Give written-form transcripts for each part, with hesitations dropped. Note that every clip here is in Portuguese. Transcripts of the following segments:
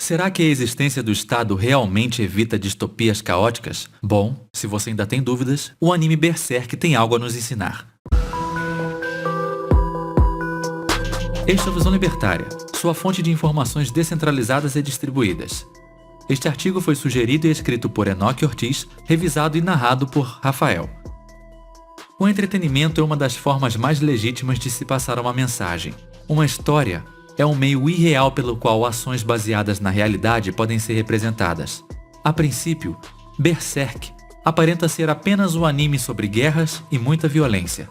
Será que a existência do Estado realmente evita distopias caóticas? Bom, se você ainda tem dúvidas, o anime Berserk tem algo a nos ensinar. Este é a Visão Libertária, sua fonte de informações descentralizadas e distribuídas. Este artigo foi sugerido e escrito por Enoque Ortiz, revisado e narrado por Rafael. O entretenimento é uma das formas mais legítimas de se passar uma mensagem. Uma história é um meio irreal pelo qual ações baseadas na realidade podem ser representadas. A princípio, Berserk aparenta ser apenas um anime sobre guerras e muita violência.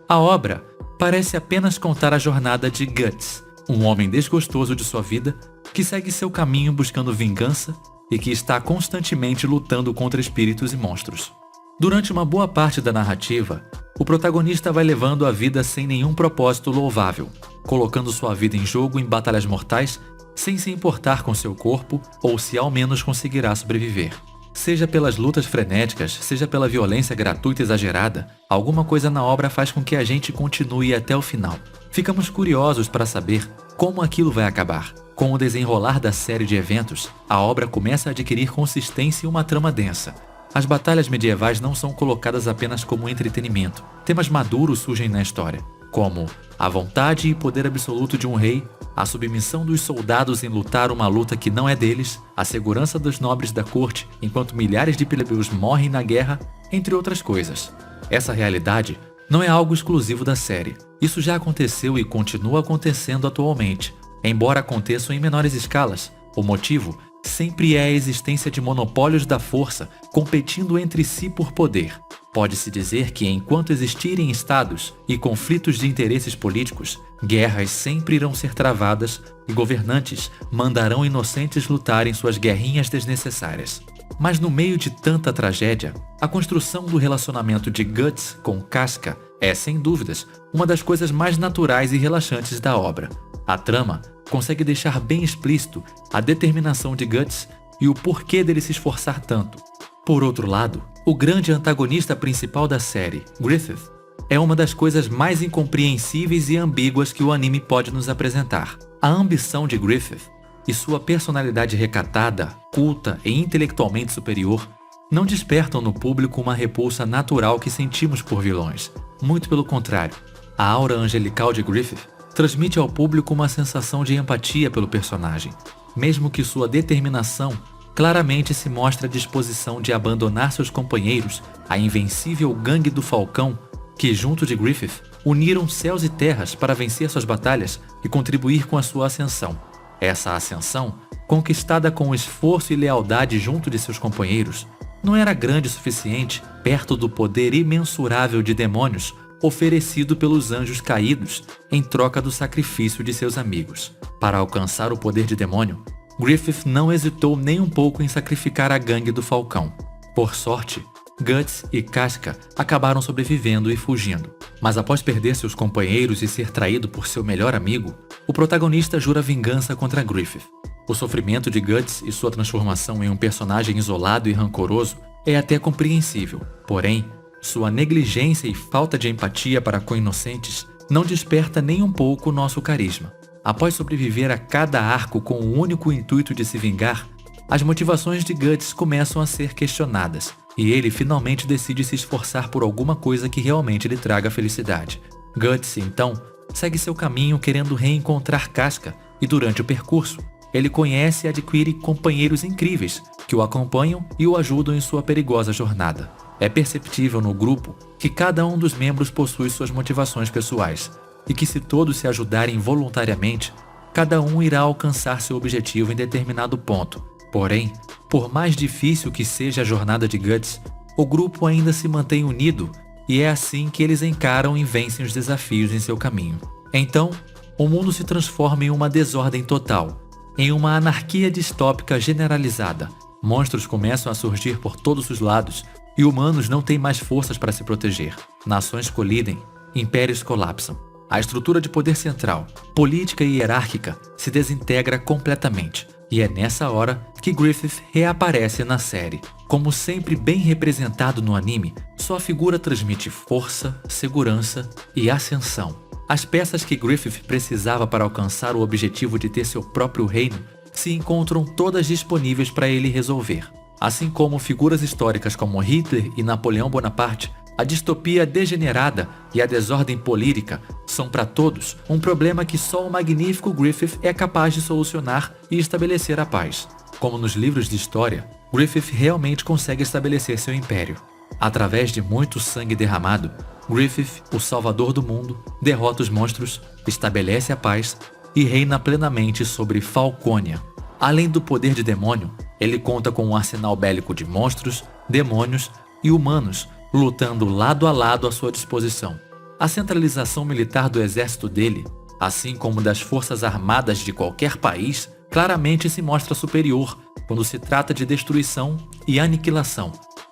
A obra parece apenas contar a jornada de Guts, um homem desgostoso de sua vida que segue seu caminho buscando vingança e que está constantemente lutando contra espíritos e monstros. Durante uma boa parte da narrativa, o protagonista vai levando a vida sem nenhum propósito louvável, colocando sua vida em jogo em batalhas mortais sem se importar com seu corpo ou se ao menos conseguirá sobreviver. Seja pelas lutas frenéticas, seja pela violência gratuita e exagerada, alguma coisa na obra faz com que a gente continue até o final. Ficamos curiosos para saber como aquilo vai acabar. Com o desenrolar da série de eventos, a obra começa a adquirir consistência e uma trama densa. As batalhas medievais não são colocadas apenas como entretenimento. Temas maduros surgem na história, como a vontade e poder absoluto de um rei, a submissão dos soldados em lutar uma luta que não é deles, a segurança dos nobres da corte enquanto milhares de plebeus morrem na guerra, entre outras coisas. Essa realidade não é algo exclusivo da série. Isso já aconteceu e continua acontecendo atualmente, embora aconteçam em menores escalas. O motivo sempre é a existência de monopólios da força competindo entre si por poder. Pode-se dizer que enquanto existirem estados e conflitos de interesses políticos, guerras sempre irão ser travadas e governantes mandarão inocentes lutarem suas guerrinhas desnecessárias. Mas no meio de tanta tragédia, a construção do relacionamento de Guts com Casca é, sem dúvidas, uma das coisas mais naturais e relaxantes da obra. A trama consegue deixar bem explícito a determinação de Guts e o porquê dele se esforçar tanto. Por outro lado, o grande antagonista principal da série, Griffith, é uma das coisas mais incompreensíveis e ambíguas que o anime pode nos apresentar. A ambição de Griffith e sua personalidade recatada, culta e intelectualmente superior não despertam no público uma repulsa natural que sentimos por vilões. Muito pelo contrário, a aura angelical de Griffith transmite ao público uma sensação de empatia pelo personagem, mesmo que sua determinação claramente se mostra a disposição de abandonar seus companheiros, a invencível gangue do Falcão, que junto de Griffith uniram céus e terras para vencer suas batalhas e contribuir com a sua ascensão. Essa ascensão, conquistada com esforço e lealdade junto de seus companheiros, não era grande o suficiente perto do poder imensurável de demônios oferecido pelos anjos caídos em troca do sacrifício de seus amigos. Para alcançar o poder de demônio, Griffith não hesitou nem um pouco em sacrificar a gangue do Falcão. Por sorte, Guts e Casca acabaram sobrevivendo e fugindo. Mas após perder seus companheiros e ser traído por seu melhor amigo, o protagonista jura vingança contra Griffith. O sofrimento de Guts e sua transformação em um personagem isolado e rancoroso é até compreensível. Porém, sua negligência e falta de empatia para com inocentes não desperta nem um pouco o nosso carisma. Após sobreviver a cada arco com o único intuito de se vingar, as motivações de Guts começam a ser questionadas, e ele finalmente decide se esforçar por alguma coisa que realmente lhe traga felicidade. Guts, então, segue seu caminho querendo reencontrar Casca, e durante o percurso, ele conhece e adquire companheiros incríveis que o acompanham e o ajudam em sua perigosa jornada. É perceptível no grupo que cada um dos membros possui suas motivações pessoais, e que se todos se ajudarem voluntariamente, cada um irá alcançar seu objetivo em determinado ponto. Porém, por mais difícil que seja a jornada de Guts, o grupo ainda se mantém unido e é assim que eles encaram e vencem os desafios em seu caminho. Então, o mundo se transforma em uma desordem total, em uma anarquia distópica generalizada. Monstros começam a surgir por todos os lados e humanos não têm mais forças para se proteger. Nações colidem, impérios colapsam. A estrutura de poder central, política e hierárquica se desintegra completamente. E é nessa hora que Griffith reaparece na série. Como sempre bem representado no anime, sua figura transmite força, segurança e ascensão. As peças que Griffith precisava para alcançar o objetivo de ter seu próprio reino se encontram todas disponíveis para ele resolver. Assim como figuras históricas como Hitler e Napoleão Bonaparte, a distopia degenerada e a desordem política são para todos um problema que só o magnífico Griffith é capaz de solucionar e estabelecer a paz. Como nos livros de história, Griffith realmente consegue estabelecer seu império. Através de muito sangue derramado, Griffith, o salvador do mundo, derrota os monstros, estabelece a paz e reina plenamente sobre Falcônia. Além do poder de demônio, ele conta com um arsenal bélico de monstros, demônios e humanos lutando lado a lado à sua disposição. A centralização militar do exército dele, assim como das forças armadas de qualquer país, claramente se mostra superior quando se trata de destruição e aniquilação.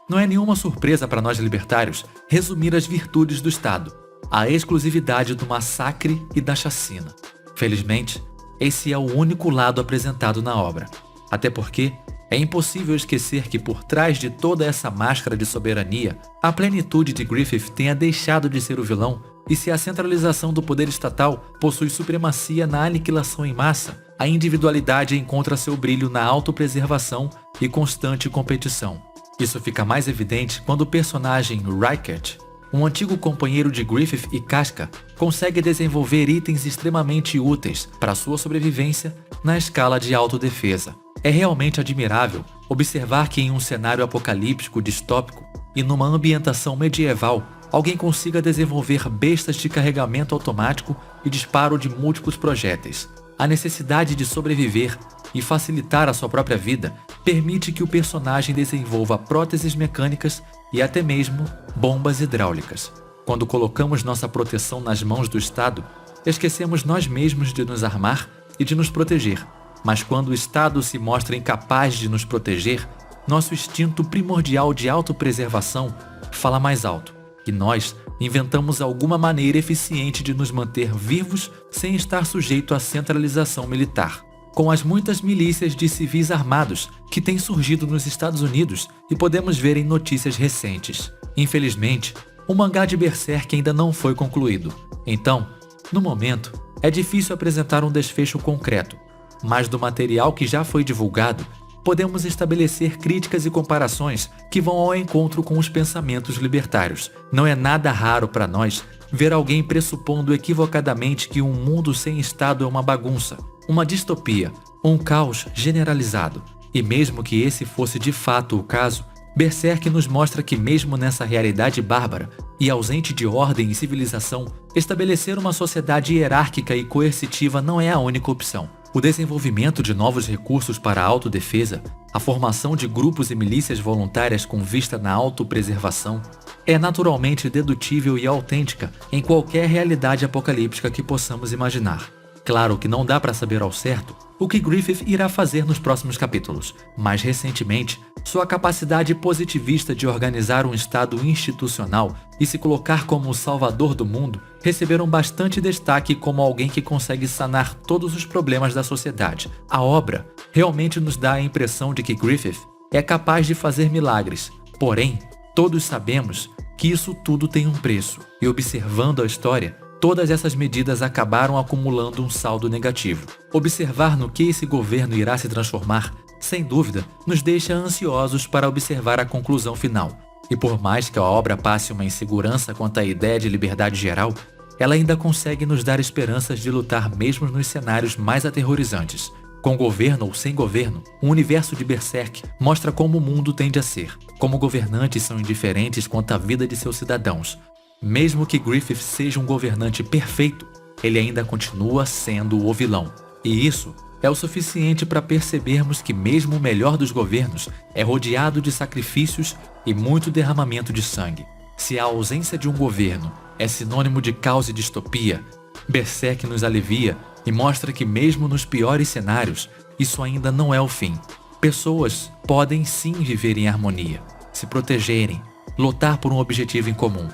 Não é nenhuma surpresa para nós libertários resumir as virtudes do Estado, a exclusividade do massacre e da chacina. Felizmente, esse é o único lado apresentado na obra. Até porque é impossível esquecer que por trás de toda essa máscara de soberania, a plenitude de Griffith tenha deixado de ser o vilão, e se a centralização do poder estatal possui supremacia na aniquilação em massa, a individualidade encontra seu brilho na autopreservação e constante competição. Isso fica mais evidente quando o personagem Reichert, um antigo companheiro de Griffith e Casca, consegue desenvolver itens extremamente úteis para sua sobrevivência na escala de autodefesa. É realmente admirável observar que em um cenário apocalíptico distópico e numa ambientação medieval, alguém consiga desenvolver bestas de carregamento automático e disparo de múltiplos projéteis. A necessidade de sobreviver e facilitar a sua própria vida permite que o personagem desenvolva próteses mecânicas e até mesmo bombas hidráulicas. Quando colocamos nossa proteção nas mãos do Estado, esquecemos nós mesmos de nos armar e de nos proteger. Mas quando o Estado se mostra incapaz de nos proteger, nosso instinto primordial de autopreservação fala mais alto, e nós inventamos alguma maneira eficiente de nos manter vivos sem estar sujeito à centralização militar. Com as muitas milícias de civis armados que têm surgido nos Estados Unidos e podemos ver em notícias recentes. Infelizmente, o mangá de Berserk ainda não foi concluído. Então, no momento, é difícil apresentar um desfecho concreto, mas do material que já foi divulgado, podemos estabelecer críticas e comparações que vão ao encontro com os pensamentos libertários. Não é nada raro para nós ver alguém pressupondo equivocadamente que um mundo sem Estado é uma bagunça, uma distopia, um caos generalizado. E mesmo que esse fosse de fato o caso, Berserk nos mostra que mesmo nessa realidade bárbara e ausente de ordem e civilização, estabelecer uma sociedade hierárquica e coercitiva não é a única opção. O desenvolvimento de novos recursos para a autodefesa, a formação de grupos e milícias voluntárias com vista na autopreservação, é naturalmente dedutível e autêntica em qualquer realidade apocalíptica que possamos imaginar. Claro que não dá para saber ao certo o que Griffith irá fazer nos próximos capítulos, mas recentemente, sua capacidade positivista de organizar um Estado institucional e se colocar como o salvador do mundo receberam bastante destaque como alguém que consegue sanar todos os problemas da sociedade. A obra realmente nos dá a impressão de que Griffith é capaz de fazer milagres, porém, todos sabemos que isso tudo tem um preço, e observando a história, todas essas medidas acabaram acumulando um saldo negativo. Observar no que esse governo irá se transformar, sem dúvida, nos deixa ansiosos para observar a conclusão final. E por mais que a obra passe uma insegurança quanto à ideia de liberdade geral, ela ainda consegue nos dar esperanças de lutar mesmo nos cenários mais aterrorizantes. Com governo ou sem governo, o universo de Berserk mostra como o mundo tende a ser, como governantes são indiferentes quanto à vida de seus cidadãos. Mesmo que Griffith seja um governante perfeito, ele ainda continua sendo o vilão. E isso é o suficiente para percebermos que mesmo o melhor dos governos é rodeado de sacrifícios e muito derramamento de sangue. Se a ausência de um governo é sinônimo de caos e distopia, Berserk nos alivia e mostra que mesmo nos piores cenários, isso ainda não é o fim. Pessoas podem sim viver em harmonia, se protegerem, lutar por um objetivo em comum.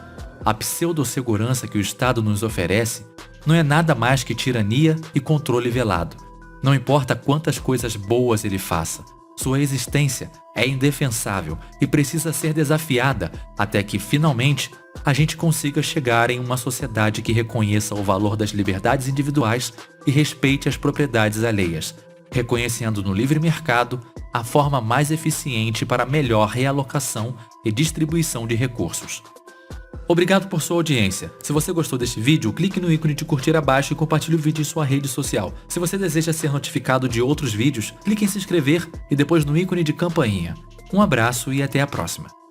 A pseudo-segurança que o Estado nos oferece não é nada mais que tirania e controle velado. Não importa quantas coisas boas ele faça, sua existência é indefensável e precisa ser desafiada até que, finalmente, a gente consiga chegar em uma sociedade que reconheça o valor das liberdades individuais e respeite as propriedades alheias. reconhecendo no livre mercado a forma mais eficiente para melhor realocação e distribuição de recursos. Obrigado por sua audiência. Se você gostou deste vídeo, clique no ícone de curtir abaixo e compartilhe o vídeo em sua rede social. Se você deseja ser notificado de outros vídeos, clique em se inscrever e depois no ícone de campainha. Um abraço e até a próxima.